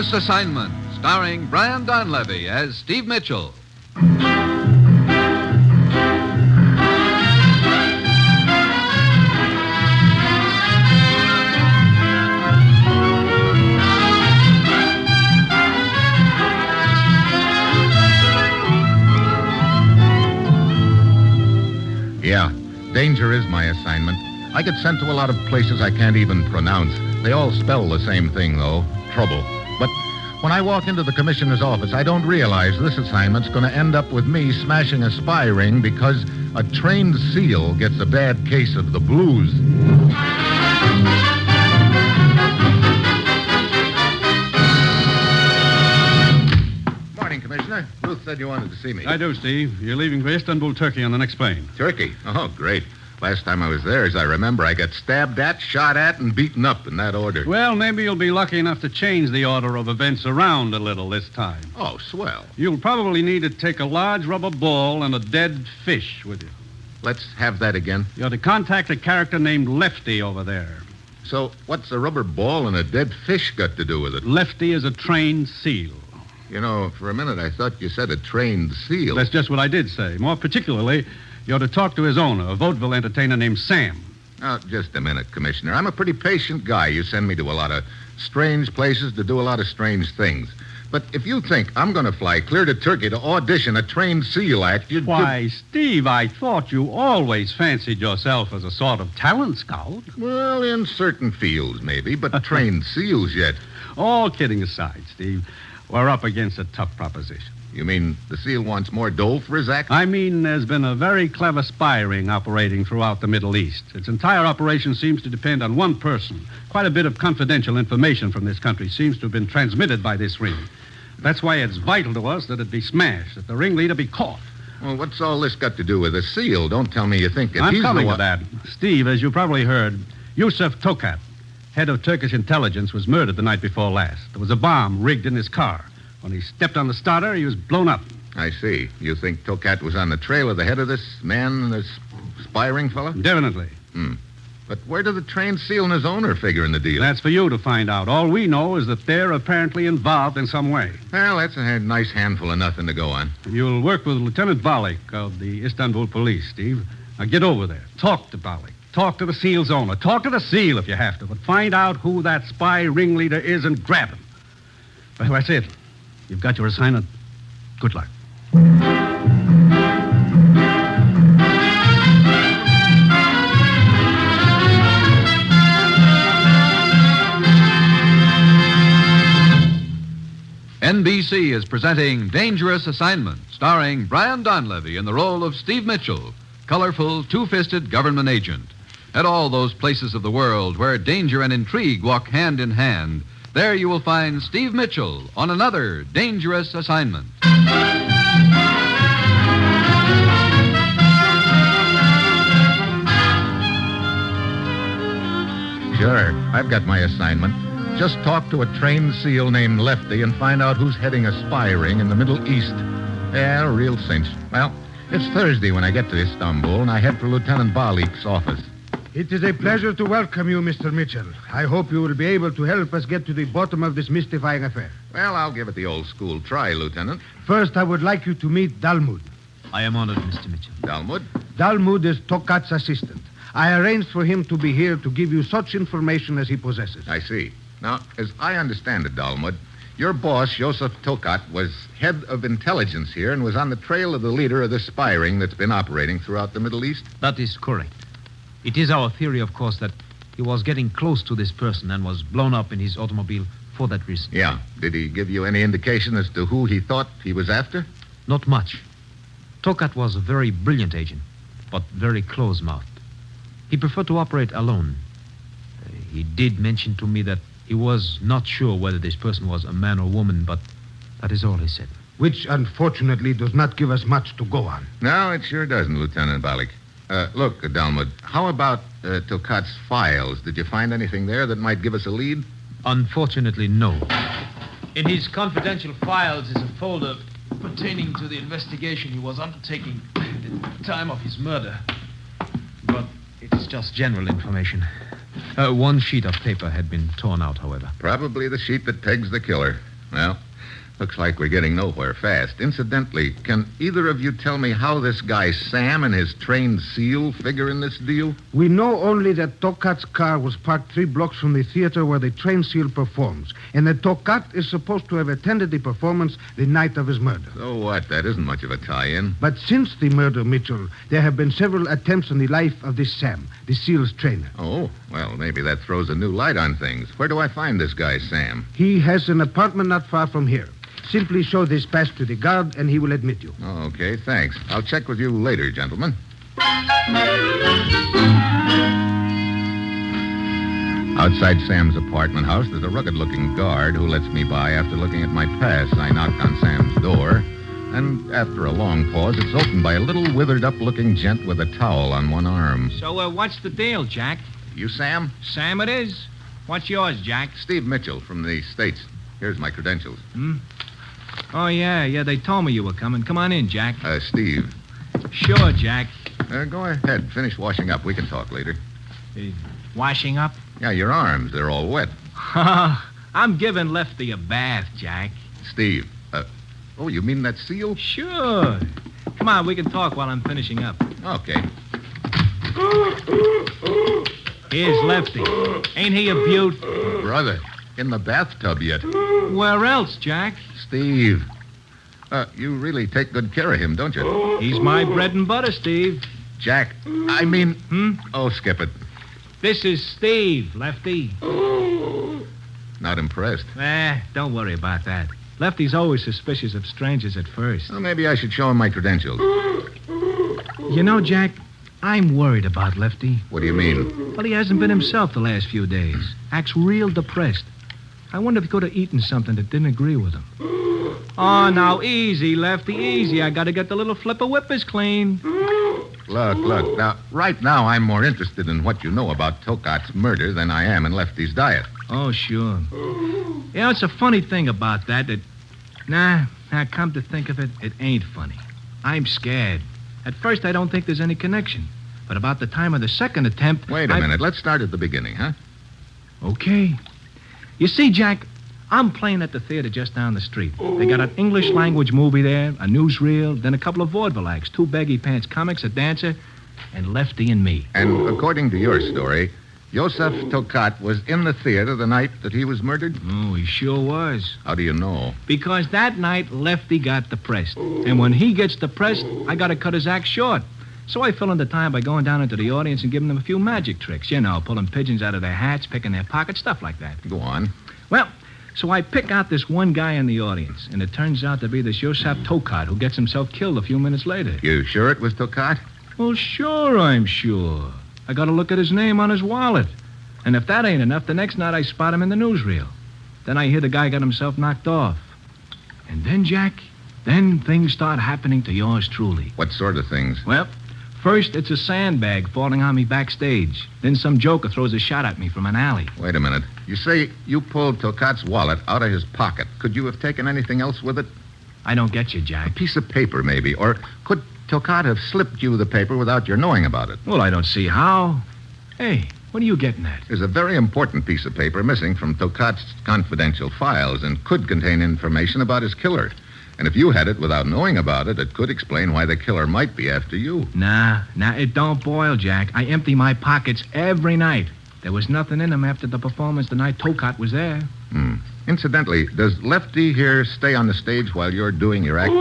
Dangerous Assignment, starring Brian Donlevy as Steve Mitchell. Yeah, danger is my assignment. I get sent to a lot of places I can't even pronounce. They all spell the same thing, though, trouble. But when I walk into the commissioner's office, I don't realize this assignment's going to end up with me smashing a spy ring because a trained SEAL gets a bad case of the blues. Morning, Commissioner. Ruth said you wanted to see me. I do, Steve. You're leaving for Istanbul, Turkey on the next plane. Turkey? Oh, great. Last time I was there, as I remember, I got stabbed at, shot at, and beaten up in that order. Well, maybe you'll be lucky enough to change the order of events around a little this time. Oh, swell. You'll probably need to take a large rubber ball and a dead fish with you. Let's have that again. You're to contact a character named Lefty over there. So, what's a rubber ball and a dead fish got to do with it? Lefty is a trained SEAL. You know, for a minute I thought you said a trained SEAL. That's just what I did say. More particularly, you're to talk to his owner, a vaudeville entertainer named Sam. Now, just a minute, Commissioner. I'm a pretty patient guy. You send me to a lot of strange places to do a lot of strange things. But if you think I'm going to fly clear to Turkey to audition a trained SEAL act, you'd... Why, Steve, I thought you always fancied yourself as a sort of talent scout. Well, in certain fields, maybe, but trained SEALs yet. All kidding aside, Steve, we're up against a tough proposition. You mean the SEAL wants more dough for his act? I mean, there's been a very clever spy ring operating throughout the Middle East. Its entire operation seems to depend on one person. Quite a bit of confidential information from this country seems to have been transmitted by this ring. That's why it's vital to us that it be smashed, that the ringleader be caught. Well, what's all this got to do with a SEAL? Don't tell me you think that I'm he's coming the to one... that. Steve, as you probably heard, Yusuf Tokat, head of Turkish intelligence, was murdered the night before last. There was a bomb rigged in his car. When he stepped on the starter, he was blown up. I see. You think Tokat was on the trail of the head of this man, this spy ring fella? Definitely. But where do the trained SEAL and his owner figure in the deal? That's for you to find out. All we know is that they're apparently involved in some way. Well, that's a nice handful of nothing to go on. You'll work with Lieutenant Balik of the Istanbul police, Steve. Now get over there. Talk to Balik. Talk to the SEAL's owner. Talk to the SEAL if you have to. But find out who that spy ringleader is and grab him. Well, that's it. You've got your assignment. Good luck. NBC is presenting Dangerous Assignment, starring Brian Donlevy in the role of Steve Mitchell, colorful, two-fisted government agent. At all those places of the world where danger and intrigue walk hand in hand, there you will find Steve Mitchell on another Dangerous Assignment. Sure, I've got my assignment. Just talk to a trained SEAL named Lefty and find out who's heading a spy ring in the Middle East. Yeah, a real cinch. Well, it's Thursday when I get to Istanbul, and I head for Lieutenant Balik's office. It is a pleasure to welcome you, Mr. Mitchell. I hope you will be able to help us get to the bottom of this mystifying affair. Well, I'll give it the old school try, Lieutenant. First, I would like you to meet Dalmud. I am honored, Mr. Mitchell. Dalmud? Dalmud is Tokat's assistant. I arranged for him to be here to give you such information as he possesses. I see. Now, as I understand it, Dalmud, your boss, Yusuf Tokat, was head of intelligence here and was on the trail of the leader of this spy ring that's been operating throughout the Middle East? That is correct. It is our theory, of course, that he was getting close to this person and was blown up in his automobile for that reason. Yeah. Did he give you any indication as to who he thought he was after? Not much. Tokat was a very brilliant agent, but very close-mouthed. He preferred to operate alone. He did mention to me that he was not sure whether this person was a man or woman, but that is all he said. Which, unfortunately, does not give us much to go on. No, it sure doesn't, Lieutenant Balik. Look, Dalmud, how about Tokat's files? Did you find anything there that might give us a lead? Unfortunately, no. In his confidential files is a folder pertaining to the investigation he was undertaking at the time of his murder. But it is just general information. One sheet of paper had been torn out, however. Probably the sheet that pegs the killer. Well, looks like we're getting nowhere fast. Incidentally, can either of you tell me how this guy Sam and his trained SEAL figure in this deal? We know only that Tokat's car was parked 3 blocks from the theater where the train SEAL performs, and that Tokat is supposed to have attended the performance the night of his murder. So what? That isn't much of a tie-in. But since the murder, Mitchell, there have been several attempts on the life of this Sam, the SEAL's trainer. Oh, well, maybe that throws a new light on things. Where do I find this guy Sam? He has an apartment not far from here. Simply show this pass to the guard, and he will admit you. Oh, okay, thanks. I'll check with you later, gentlemen. Outside Sam's apartment house, there's a rugged-looking guard who lets me by after looking at my pass. I knocked on Sam's door, and after a long pause, it's opened by a little withered-up-looking gent with a towel on one arm. So, what's the deal, Jack? You Sam? Sam it is. What's yours, Jack? Steve Mitchell from the States. Here's my credentials. Oh, yeah, they told me you were coming. Come on in, Jack. Steve. Sure, Jack. Go ahead. Finish washing up. We can talk later. Washing up? Yeah, your arms. They're all wet. I'm giving Lefty a bath, Jack. Steve. Oh, you mean that SEAL? Sure. Come on, we can talk while I'm finishing up. Okay. Here's Lefty. Ain't he a beaut? Brother, in the bathtub yet. Where else, Jack? Steve. You really take good care of him, don't you? He's my bread and butter, Steve. Jack, I mean... Oh, skip it. This is Steve, Lefty. Not impressed. Don't worry about that. Lefty's always suspicious of strangers at first. Well, maybe I should show him my credentials. You know, Jack, I'm worried about Lefty. What do you mean? Well, he hasn't been himself the last few days. Acts real depressed. I wonder if he could have eaten something that didn't agree with him. Oh, now, easy, Lefty, easy. I got to get the little flipper whippers clean. Look. Now, right now, I'm more interested in what you know about Tokat's murder than I am in Lefty's diet. Oh, sure. You know, it's a funny thing about that. Nah, come to think of it, it ain't funny. I'm scared. At first, I don't think there's any connection. But about the time of the second attempt... Wait a minute. Let's start at the beginning, huh? Okay. You see, Jack, I'm playing at the theater just down the street. They got an English language movie there, a newsreel, then a couple of vaudeville acts, 2 baggy pants comics, a dancer, and Lefty and me. And according to your story, Josef Tokat was in the theater the night that he was murdered? Oh, he sure was. How do you know? Because that night, Lefty got depressed. And when he gets depressed, I got to cut his act short. So I fill in the time by going down into the audience and giving them a few magic tricks. You know, pulling pigeons out of their hats, picking their pockets, stuff like that. Go on. Well, so I pick out this one guy in the audience, and it turns out to be this Josef Tokat who gets himself killed a few minutes later. You sure it was Tokat? Well, sure, I'm sure. I got to look at his name on his wallet. And if that ain't enough, the next night I spot him in the newsreel. Then I hear the guy got himself knocked off. And then, Jack, then things start happening to yours truly. What sort of things? Well, first it's a sandbag falling on me backstage. Then some joker throws a shot at me from an alley. Wait a minute. You say you pulled Tokat's wallet out of his pocket. Could you have taken anything else with it? I don't get you, A Jack. piece of paper, maybe. Or could Tokat have slipped you the paper without your knowing about it? Well, I don't see how. Hey, what are you getting at? There's a very important piece of paper missing from Tokat's confidential files and could contain information about his killer. And if you had it without knowing about it, it could explain why the killer might be after you. Nah, it don't boil, Jack. I empty my pockets every night. There was nothing in them after the performance the night Tokat was there. Incidentally, does Lefty here stay on the stage while you're doing your act?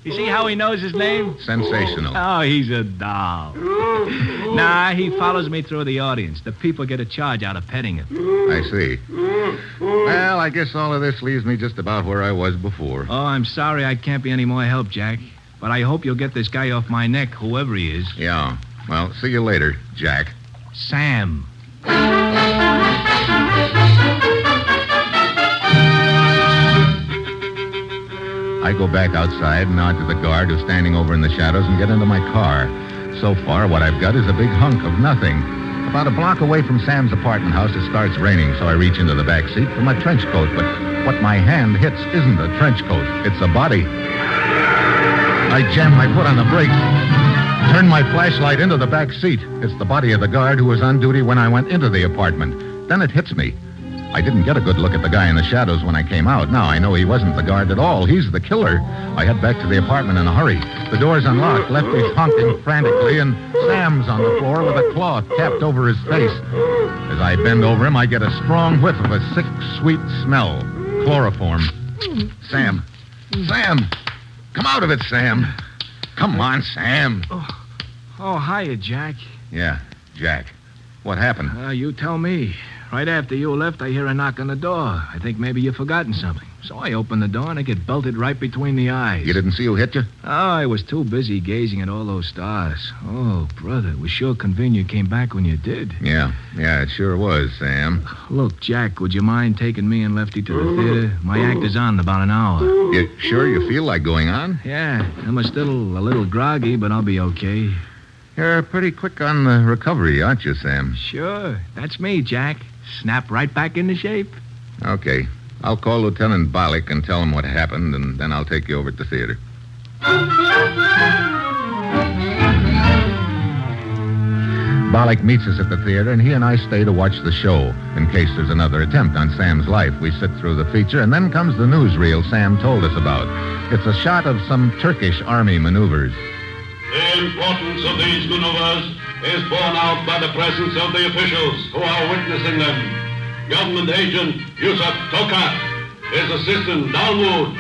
You see how he knows his name? Sensational. Oh, he's a doll. Nah, he follows me through the audience. The people get a charge out of petting him. I see. Well, I guess all of this leaves me just about where I was before. Oh, I'm sorry I can't be any more help, Jack. But I hope you'll get this guy off my neck, whoever he is. Yeah. Well, see you later, Jack. Sam. I go back outside, nod to the guard who's standing over in the shadows, and get into my car. So far, what I've got is a big hunk of nothing. About a block away from Sam's apartment house, it starts raining, so I reach into the back seat for my trench coat. But what my hand hits isn't a trench coat. It's a body. I jam my foot on the brakes, turn my flashlight into the back seat. It's the body of the guard who was on duty when I went into the apartment. Then it hits me. I didn't get a good look at the guy in the shadows when I came out. Now I know he wasn't the guard at all. He's the killer. I head back to the apartment in a hurry. The door's unlocked. Lefty's honking frantically, and Sam's on the floor with a cloth capped over his face. As I bend over him, I get a strong whiff of a sick, sweet smell. Chloroform. Sam. Sam! Come out of it, Sam. Come on, Sam. Oh, hiya, Jack. Yeah, Jack. What happened? You tell me. Right after you left, I hear a knock on the door. I think maybe you've forgotten something. So I open the door and I get belted right between the eyes. You didn't see who hit you? Oh, I was too busy gazing at all those stars. Oh, brother, it was sure convenient you came back when you did. Yeah, it sure was, Sam. Look, Jack, would you mind taking me and Lefty to the theater? My act is on in about an hour. You sure you feel like going on? Yeah, I'm a little groggy, but I'll be okay. You're pretty quick on the recovery, aren't you, Sam? Sure, that's me, Jack. Snap right back into shape. Okay. I'll call Lieutenant Bollock and tell him what happened, and then I'll take you over to the theater. Bollock meets us at the theater, and he and I stay to watch the show. In case there's another attempt on Sam's life, we sit through the feature, and then comes the newsreel Sam told us about. It's a shot of some Turkish army maneuvers. The importance of these maneuvers is borne out by the presence of the officials who are witnessing them. Government agent Yusuf Tokat, his assistant Dalmud,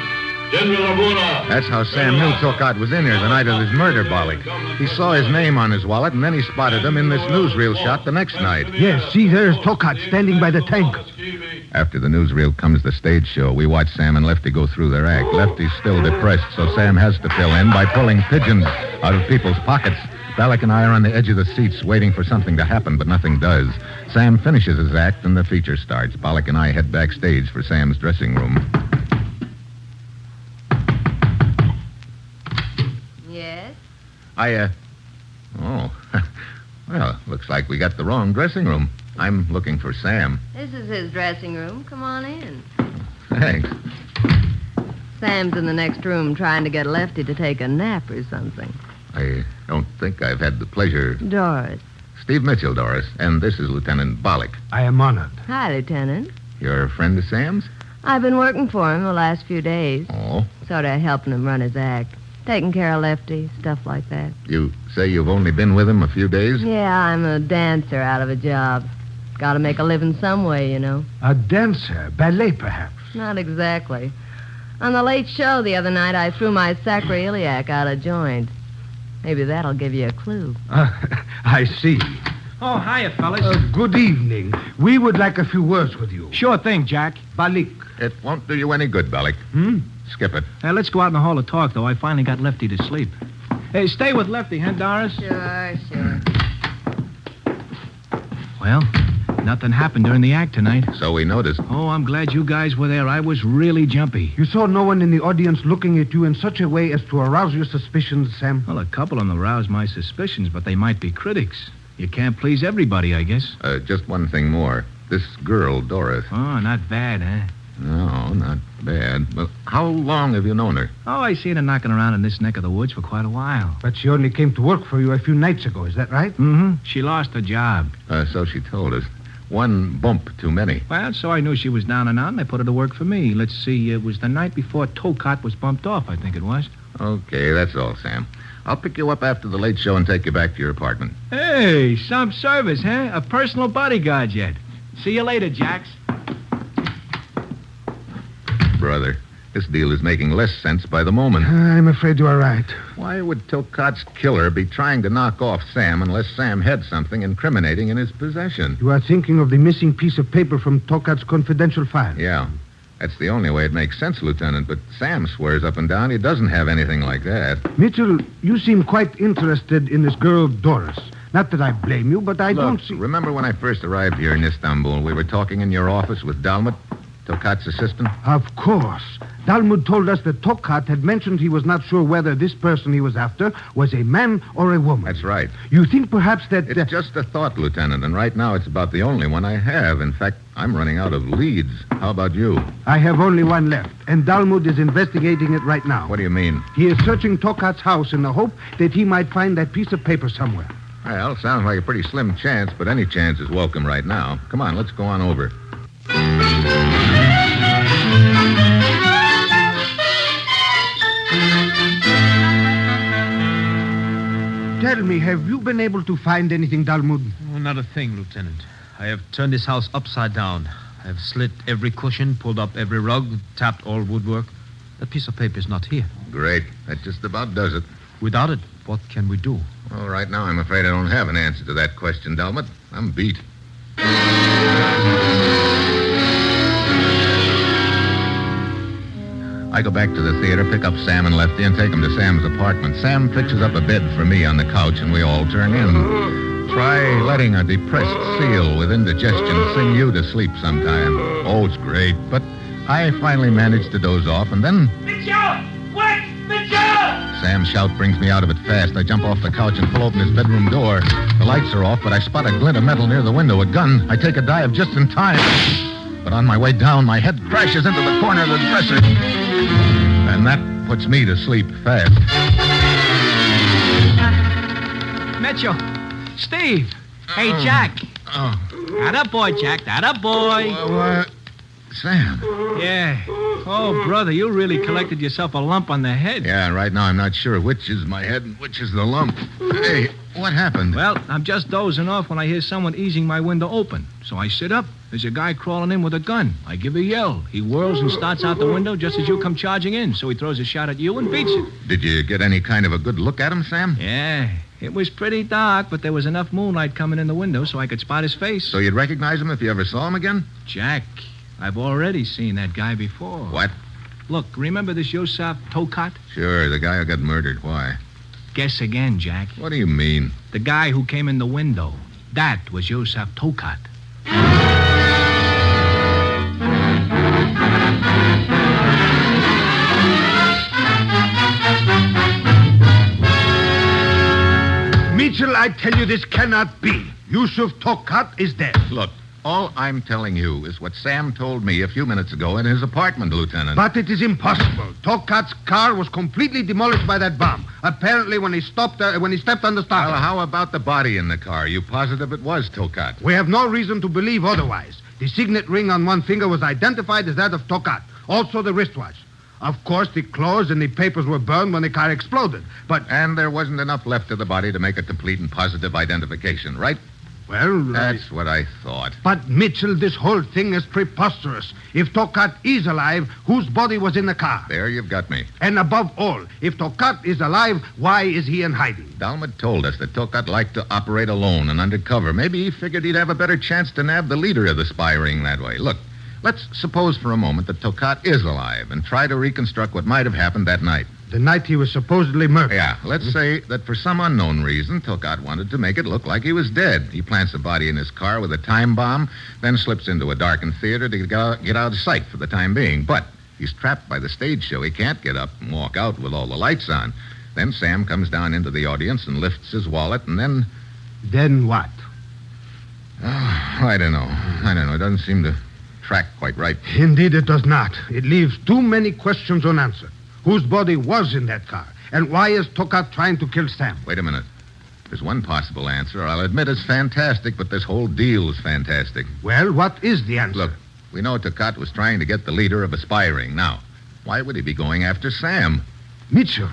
General Abura. That's how Sam knew Tokat was in here the night of his murder, Bollock. He saw his name on his wallet, and then he spotted him in this newsreel shot the next night. Yes, see, there's Tokat standing by the tank. After the newsreel comes the stage show. We watch Sam and Lefty go through their act. Lefty's still depressed, so Sam has to fill in by pulling pigeons out of people's pockets. Bollock and I are on the edge of the seats waiting for something to happen, but nothing does. Sam finishes his act, and the feature starts. Bollock and I head backstage for Sam's dressing room. Yes? Oh. Well, looks like we got the wrong dressing room. I'm looking for Sam. This is his dressing room. Come on in. Thanks. Sam's in the next room trying to get Lefty to take a nap or something. I don't think I've had the pleasure. Doris. Steve Mitchell, Doris, and this is Lieutenant Bollock. I am honored. Hi, Lieutenant. You're a friend of Sam's? I've been working for him the last few days. Oh. Sort of helping him run his act. Taking care of Lefty, stuff like that. You say you've only been with him a few days? Yeah, I'm a dancer out of a job. Gotta make a living some way, you know. A dancer? Ballet, perhaps? Not exactly. On the late show the other night, I threw my sacroiliac out of joint. Maybe that'll give you a clue. I see. Oh, hiya, fellas. Good evening. We would like a few words with you. Sure thing, Jack. Balik. It won't do you any good, Bollock. Skip it. Let's go out in the hall to talk, though. I finally got Lefty to sleep. Hey, stay with Lefty, huh, Doris? Sure. Well, nothing happened during the act tonight. So we noticed. Oh, I'm glad you guys were there. I was really jumpy. You saw no one in the audience looking at you in such a way as to arouse your suspicions, Sam? Well, a couple of them aroused my suspicions, but they might be critics. You can't please everybody, I guess. Just one thing more. This girl, Doris. Oh, not bad, huh? No, not bad. Well, how long have you known her? Oh, I seen her knocking around in this neck of the woods for quite a while. But she only came to work for you a few nights ago, is that right? Mm-hmm. She lost her job. So she told us. One bump too many. Well, so I knew she was down and out, and I put her to work for me. Let's see, it was the night before Tokat was bumped off, I think it was. Okay, that's all, Sam. I'll pick you up after the late show and take you back to your apartment. Hey, some service, huh? A personal bodyguard yet. See you later, Jax. Brother, this deal is making less sense by the moment. I'm afraid you are right. Why would Tokat's killer be trying to knock off Sam unless Sam had something incriminating in his possession? You are thinking of the missing piece of paper from Tokat's confidential file. Yeah. That's the only way it makes sense, Lieutenant, but Sam swears up and down he doesn't have anything like that. Mitchell, you seem quite interested in this girl, Doris. Not that I blame you, but I don't see... Remember when I first arrived here in Istanbul, we were talking in your office with Dalmut, Tokat's assistant? Of course. Dalmud told us that Tokat had mentioned he was not sure whether this person he was after was a man or a woman. That's right. You think perhaps that... It's just a thought, Lieutenant, and right now it's about the only one I have. In fact, I'm running out of leads. How about you? I have only one left, and Dalmud is investigating it right now. What do you mean? He is searching Tokat's house in the hope that he might find that piece of paper somewhere. Well, sounds like a pretty slim chance, but any chance is welcome right now. Come on, let's go on over. Tell me, have you been able to find anything, Dalmud? Oh, not a thing, Lieutenant. I have turned this house upside down. I have slit every cushion, pulled up every rug, tapped all woodwork. That piece of paper is not here. Great. That just about does it. Without it, what can we do? Well, right now, I'm afraid I don't have an answer to that question, Dalmut. I'm beat. I go back to the theater, pick up Sam and Lefty, and take them to Sam's apartment. Sam fixes up a bed for me on the couch, and we all turn in. Try letting a depressed seal with indigestion sing you to sleep sometime. Oh, it's great. But I finally manage to doze off, and then... Mitchell! Wait! Mitchell! Sam's shout brings me out of it fast. I jump off the couch and pull open his bedroom door. The lights are off, but I spot a glint of metal near the window. A gun. I take a dive just in time. But on my way down, my head crashes into the corner of the dresser. And that puts me to sleep fast. Mitchell. Steve. Hey, Jack. Oh. Atta boy, Jack. Atta boy. Sam. Yeah. Oh, brother, you really collected yourself a lump on the head. Yeah, right now I'm not sure which is my head and which is the lump. Hey, what happened? Well, I'm just dozing off when I hear someone easing my window open. So I sit up. There's a guy crawling in with a gun. I give a yell. He whirls and starts out the window just as you come charging in. So he throws a shot at you and beats it. Did you get any kind of a good look at him, Sam? Yeah. It was pretty dark, but there was enough moonlight coming in the window so I could spot his face. So you'd recognize him if you ever saw him again? Jack, I've already seen that guy before. What? Look, remember this Yosef Tokat? Sure, the guy who got murdered. Why? Guess again, Jack. What do you mean? The guy who came in the window. That was Yosef Tokat. Mitchell, I tell you this cannot be. Yusuf Tokat is dead. Look, all I'm telling you is what Sam told me a few minutes ago in his apartment, Lieutenant. But it is impossible. Tokat's car was completely demolished by that bomb. Apparently, when he stepped on the starter. Well, how about the body in the car? You positive it was Tokat? We have no reason to believe otherwise. The signet ring on one finger was identified as that of Tokat. Also the wristwatch. Of course, the clothes and the papers were burned when the car exploded. And there wasn't enough left of the body to make a complete and positive identification, right? Well, That's what I thought. But, Mitchell, this whole thing is preposterous. If Tokat is alive, whose body was in the car? There you've got me. And above all, if Tokat is alive, why is he in hiding? Dalmat told us that Tokat liked to operate alone and undercover. Maybe he figured he'd have a better chance to nab the leader of the spy ring that way. Look, let's suppose for a moment that Tokat is alive and try to reconstruct what might have happened that night. The night he was supposedly murdered. Yeah, let's say that for some unknown reason, Tokat wanted to make it look like he was dead. He plants a body in his car with a time bomb, then slips into a darkened theater to get out of sight for the time being. But he's trapped by the stage show. He can't get up and walk out with all the lights on. Then Sam comes down into the audience and lifts his wallet, and then... Then what? Oh, I don't know. It doesn't seem to track quite right. Indeed, it does not. It leaves too many questions unanswered. Whose body was in that car? And why is Tokat trying to kill Sam? Wait a minute. There's one possible answer. I'll admit it's fantastic, but this whole deal is fantastic. Well, what is the answer? Look, we know Tokat was trying to get the leader of a spy ring. Now, why would he be going after Sam? Mitchell,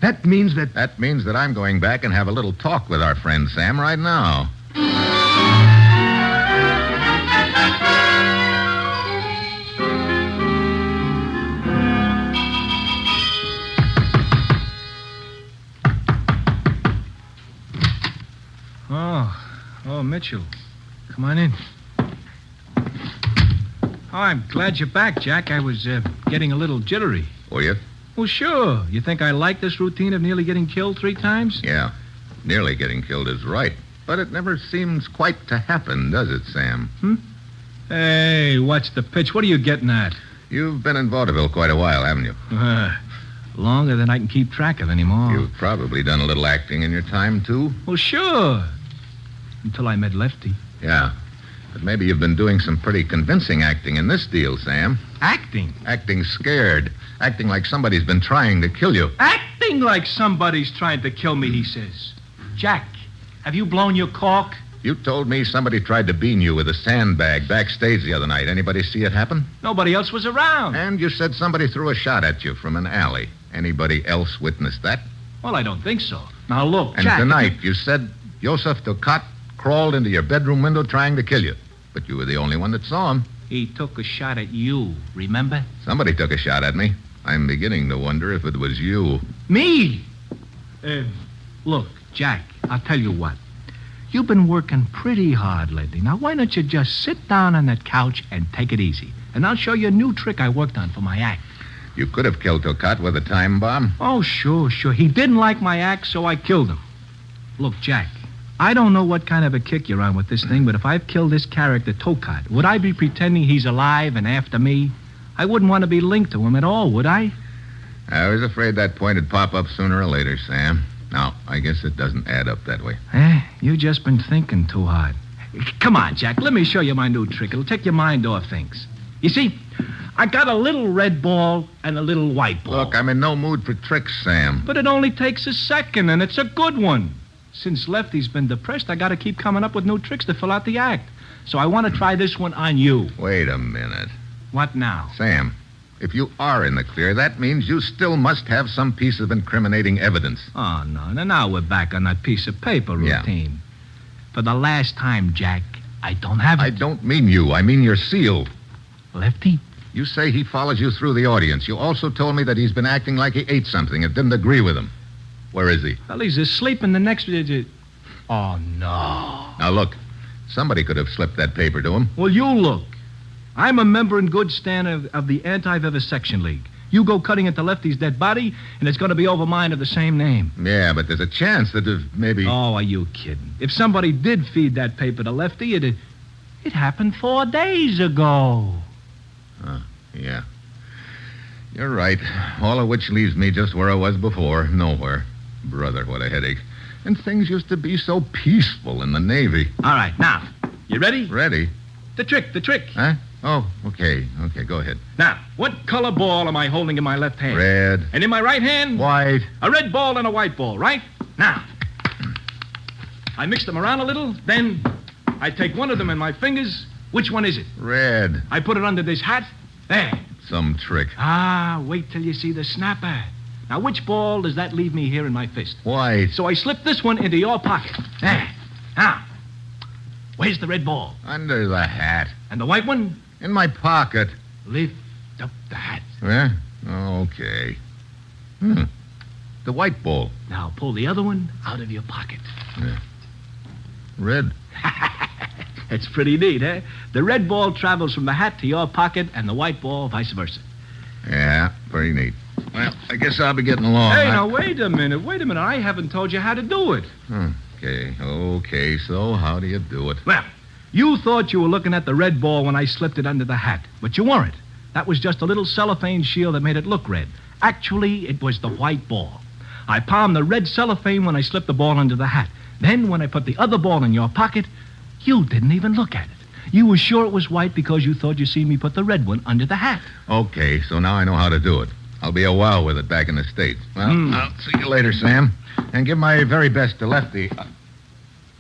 that means that... That means that I'm going back and have a little talk with our friend Sam right now. Oh, Mitchell. Come on in. Oh, I'm glad you're back, Jack. I was getting a little jittery. Were you? Well, sure. You think I like this routine of nearly getting killed 3 times? Yeah. Nearly getting killed is right. But it never seems quite to happen, does it, Sam? Hey, what's the pitch? What are you getting at? You've been in vaudeville quite a while, haven't you? Longer than I can keep track of anymore. You've probably done a little acting in your time, too. Well, sure. Until I met Lefty. Yeah. But maybe you've been doing some pretty convincing acting in this deal, Sam. Acting? Acting scared. Acting like somebody's been trying to kill you. Acting like somebody's trying to kill me, he says. Jack, have you blown your cork? You told me somebody tried to bean you with a sandbag backstage the other night. Anybody see it happen? Nobody else was around. And you said somebody threw a shot at you from an alley. Anybody else witnessed that? Well, I don't think so. Now, look, And Jack... tonight, you said Joseph Tokat crawled into your bedroom window trying to kill you. But you were the only one that saw him. He took a shot at you, remember? Somebody took a shot at me. I'm beginning to wonder if it was you. Me? Look, Jack, I'll tell you what. You've been working pretty hard lately. Now, why don't you just sit down on that couch and take it easy? And I'll show you a new trick I worked on for my act. You could have killed Tokat with a time bomb. Oh, sure. He didn't like my act, so I killed him. Look, Jack, I don't know what kind of a kick you're on with this thing, but if I've killed this character, Tokat, would I be pretending he's alive and after me? I wouldn't want to be linked to him at all, would I? I was afraid that point would pop up sooner or later, Sam. Now, I guess it doesn't add up that way. You've just been thinking too hard. Come on, Jack, let me show you my new trick. It'll take your mind off things. You see, I got a little red ball and a little white ball. Look, I'm in no mood for tricks, Sam. But it only takes a second, and it's a good one. Since Lefty's been depressed, I got to keep coming up with new tricks to fill out the act. So I want to try this one on you. Wait a minute. What now? Sam, if you are in the clear, that means you still must have some piece of incriminating evidence. Oh, no. Now we're back on that piece of paper routine. Yeah. For the last time, Jack, I don't have it. I don't mean you. I mean your seal. Lefty? You say he follows you through the audience. You also told me that he's been acting like he ate something and didn't agree with him. Where is he? Well, he's asleep in the next... Oh, no. Now, look. Somebody could have slipped that paper to him. Well, you look. I'm a member in good stand of the Anti-Vivisection League. You go cutting into Lefty's dead body, and it's going to be over mine of the same name. Yeah, but there's a chance that if maybe... Oh, are you kidding? If somebody did feed that paper to Lefty, it happened 4 days ago. Yeah. You're right. All of which leaves me just where I was before. Nowhere. Brother, what a headache. And things used to be so peaceful in the Navy. All right, now, you ready? Ready? The trick. Huh? Oh, okay. Okay, go ahead. Now, what color ball am I holding in my left hand? Red. And in my right hand? White. A red ball and a white ball, right? Now, I mix them around a little, then I take one of them in my fingers. Which one is it? Red. I put it under this hat. There. Some trick. Wait till you see the snapper. Now, which ball does that leave me here in my fist? White. So I slip this one into your pocket. There. Now, where's the red ball? Under the hat. And the white one? In my pocket. Lift up the hat. Yeah? Okay. The white ball. Now, pull the other one out of your pocket. Yeah. Red. It's pretty neat, eh? The red ball travels from the hat to your pocket, and the white ball vice versa. Yeah, pretty neat. Well, I guess I'll be getting along. Hey, now, wait a minute. I haven't told you how to do it. Okay, so how do you do it? Well, you thought you were looking at the red ball when I slipped it under the hat, but you weren't. That was just a little cellophane shield that made it look red. Actually, it was the white ball. I palmed the red cellophane when I slipped the ball under the hat. Then, when I put the other ball in your pocket, you didn't even look at it. You were sure it was white because you thought you seen me put the red one under the hat. Okay, so now I know how to do it. I'll be a while with it back in the States. Well, I'll see you later, Sam. And give my very best to Lefty.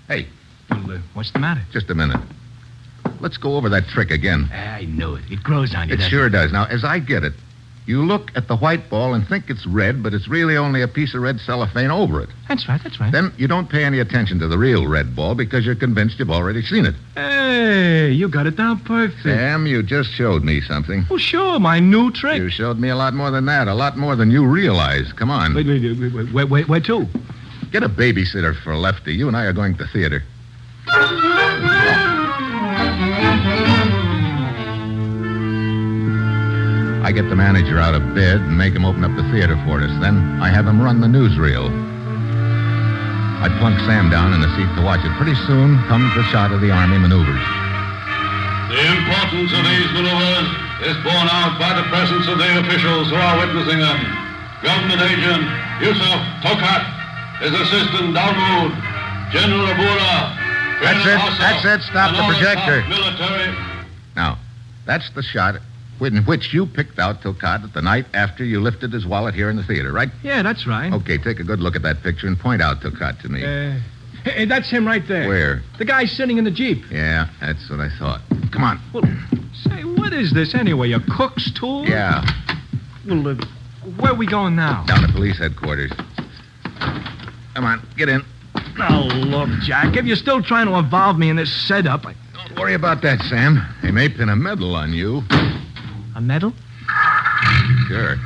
Hey. Well, what's the matter? Just a minute. Let's go over that trick again. I knew it. It grows on you, It doesn't sure does. Now, as I get it, you look at the white ball and think it's red, but it's really only a piece of red cellophane over it. That's right. Then you don't pay any attention to the real red ball because you're convinced you've already seen it. Hey, you got it down perfect. Sam, you just showed me something. Well, sure, my new trick. You showed me a lot more than that, a lot more than you realize. Come on. Wait, where to? Get a babysitter for Lefty. You and I are going to theater. I get the manager out of bed and make him open up the theater for us. Then I have him run the newsreel. I plunk Sam down in the seat to watch it. Pretty soon comes the shot of the Army maneuvers. The importance of these maneuvers is borne out by the presence of the officials who are witnessing them. Government agent Yusuf Tokat, his assistant Dalmud, General Abula. That's it. Stop the projector. Military. Now, that's the shot in which you picked out Tokat the night after you lifted his wallet here in the theater, right? Yeah, that's right. Okay, take a good look at that picture and point out Tokat to me. Hey, that's him right there. Where? The guy sitting in the Jeep. Yeah, that's what I thought. Come on. Well, say, what is this anyway? A cook's tool? Yeah, Well, where are we going now? down to police headquarters. Come on, get in. Oh, look, Jack, if you're still trying to involve me in this setup, Don't worry about that, Sam. They may pin a medal on you. A medal? Sure.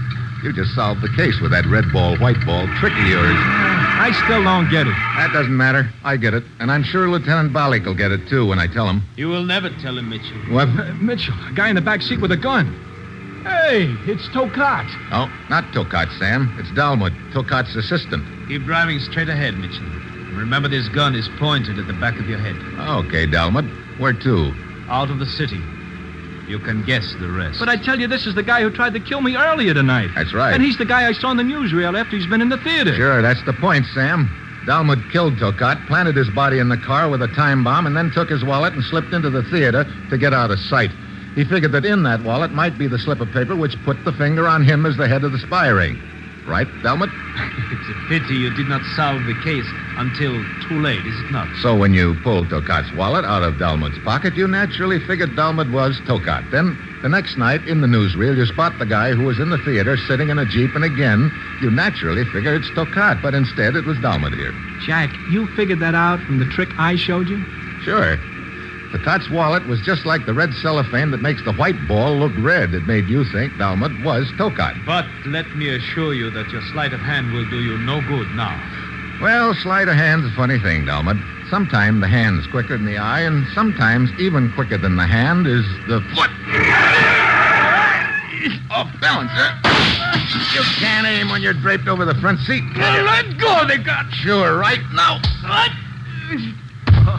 You just solved the case with that red ball, white ball trick of yours. I still don't get it. That doesn't matter. I get it. And I'm sure Lieutenant Bollick will get it, too, when I tell him. You will never tell him, Mitchell. What? Mitchell, a guy in the back seat with a gun. Hey, it's Tokat. Oh, not Tokat, Sam. It's Dalmud, Tokat's assistant. Keep driving straight ahead, Mitchell. And remember, this gun is pointed at the back of your head. Okay, Dalmud. Where to? Out of the city. You can guess the rest. But I tell you, this is the guy who tried to kill me earlier tonight. That's right. And he's the guy I saw in the newsreel after he's been in the theater. Sure, that's the point, Sam. Dalmud killed Tokat, planted his body in the car with a time bomb, and then took his wallet and slipped into the theater to get out of sight. He figured that in that wallet might be the slip of paper which put the finger on him as the head of the spy ring. Right, Dalmud? It's a pity you did not solve the case until too late, is it not? So when you pulled Tokat's wallet out of Dalmud's pocket, you naturally figured Dalmud was Tokat. Then, the next night, in the newsreel, you spot the guy who was in the theater sitting in a Jeep, and again, you naturally figure it's Tokat, but instead it was Dalmud here. Jack, you figured that out from the trick I showed you? Sure. Tokat's wallet was just like the red cellophane that makes the white ball look red. It made you think Dalmud was Tokat. But let me assure you that your sleight of hand will do you no good now. Well, sleight of hand's a funny thing, Dalmud. Sometimes the hand's quicker than the eye, and sometimes even quicker than the hand is the foot. Off balance, huh? You can't aim when you're draped over the front seat. Let go, they got. Sure, right now. What?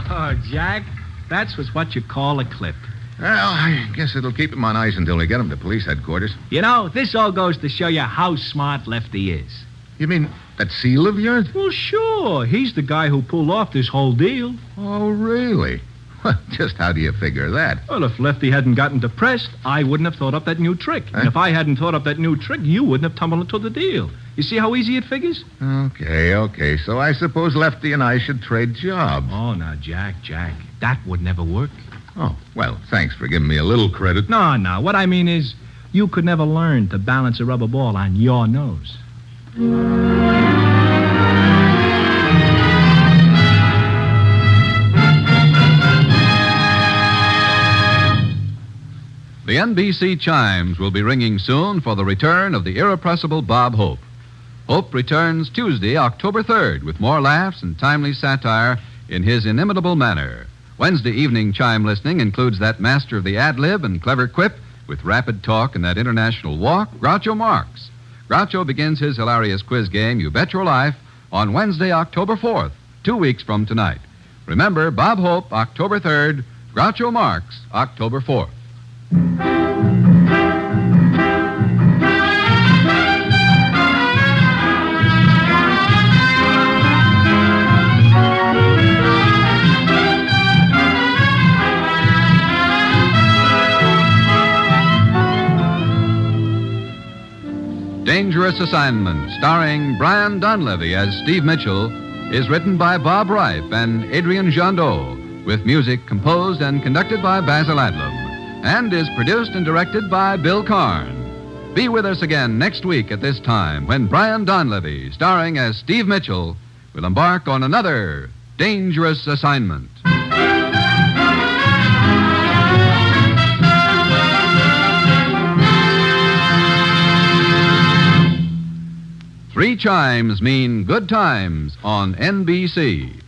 Oh, Jack, that's what you call a clip. Well, I guess it'll keep him on ice until we get him to police headquarters. You know, this all goes to show you how smart Lefty is. You mean that seal of yours? Well, sure. He's the guy who pulled off this whole deal. Oh, really? Well, just how do you figure that? Well, if Lefty hadn't gotten depressed, I wouldn't have thought up that new trick. Huh? And if I hadn't thought up that new trick, you wouldn't have tumbled into the deal. You see how easy it figures? Okay. So I suppose Lefty and I should trade jobs. Oh, now, Jack, that would never work. Oh, well, thanks for giving me a little credit. No. What I mean is, you could never learn to balance a rubber ball on your nose. The NBC chimes will be ringing soon for the return of the irrepressible Bob Hope. Hope returns Tuesday, October 3rd, with more laughs and timely satire in his inimitable manner. Wednesday evening chime listening includes that master of the ad-lib and clever quip with rapid talk and that international walk, Groucho Marx. Groucho begins his hilarious quiz game, You Bet Your Life, on Wednesday, October 4th, 2 weeks from tonight. Remember, Bob Hope, October 3rd, Groucho Marx, October 4th. Dangerous Assignment, starring Brian Donlevy as Steve Mitchell, is written by Bob Reif and Adrian Jandot, with music composed and conducted by Basil Adlam, and is produced and directed by Bill Karn. Be with us again next week at this time when Brian Donlevy, starring as Steve Mitchell, will embark on another Dangerous Assignment. Three chimes mean good times on NBC.